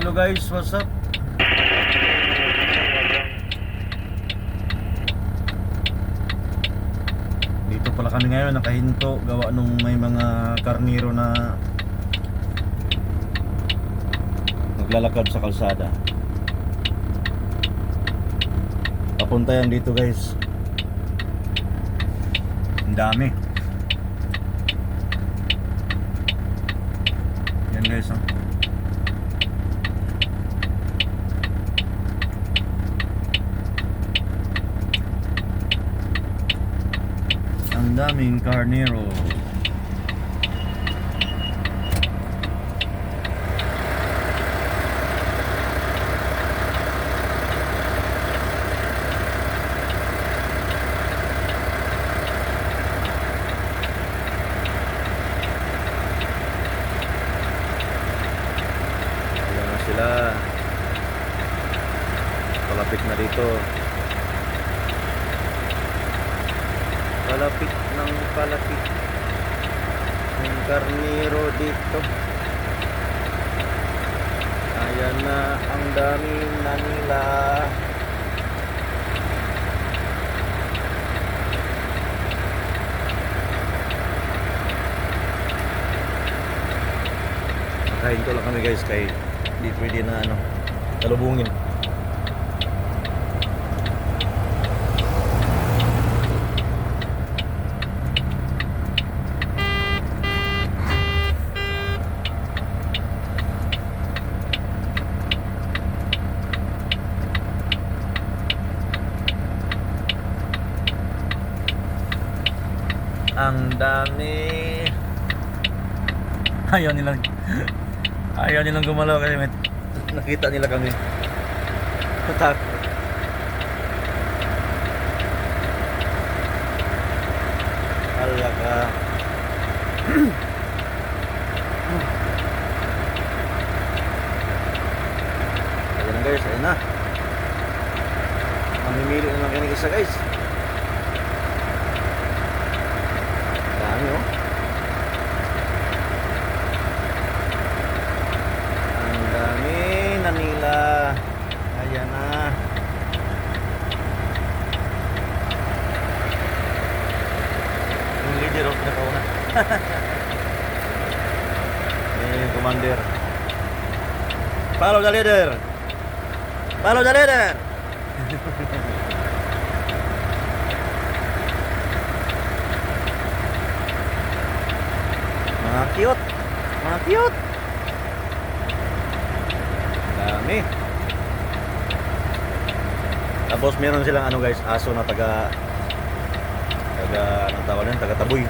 Hello guys, what's up? Dito pala kami ngayon, nakahinto. Gawa nung may mga karniro na naglalakad sa kalsada. Papunta yan dito guys. Ang dami. Yan guys, oh. Ang daming karnero. Ayan na sila. Palapit na dito. Palapit ng palapit ng karniro dito. Ayan na, ang dami na nila. Nakahinto lang kami guys, kay hindi pwede na talubungin. Ang dami. Ayaw nilang gumalaw kasi nakita nila kami. Natakot. Alaga. Ayan na guys, ayan na. Mamimili na lang kayo ng isa guys. Dami oh. Ang dami na nila. Ayan na. Yung leader oh, pinakauna. Yung commander. Follow the leader. Follow the leader. Mga cute. Mga cute. Dami. Tapos meron silang guys, aso na taga anong tawag yan? Taga taboy.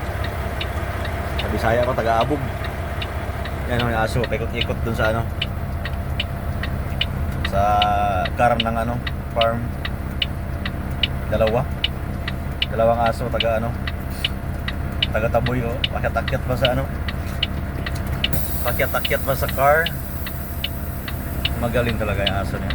Sa Bisaya pa, taga abog. Yan yung aso, paikot-ikot dun sa sa farm ng farm. Dalawang aso taga taga taboy oh. Pakyat-akyat pa sa pakyat-akyat pa sa car. Magaling talaga yung aso niya.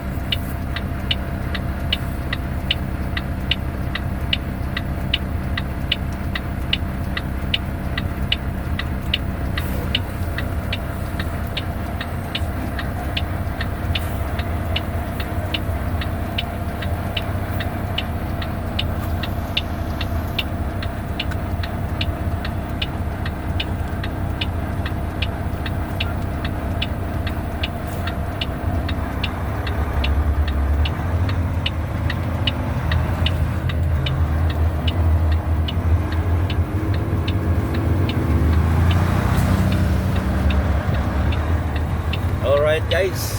Alright guys,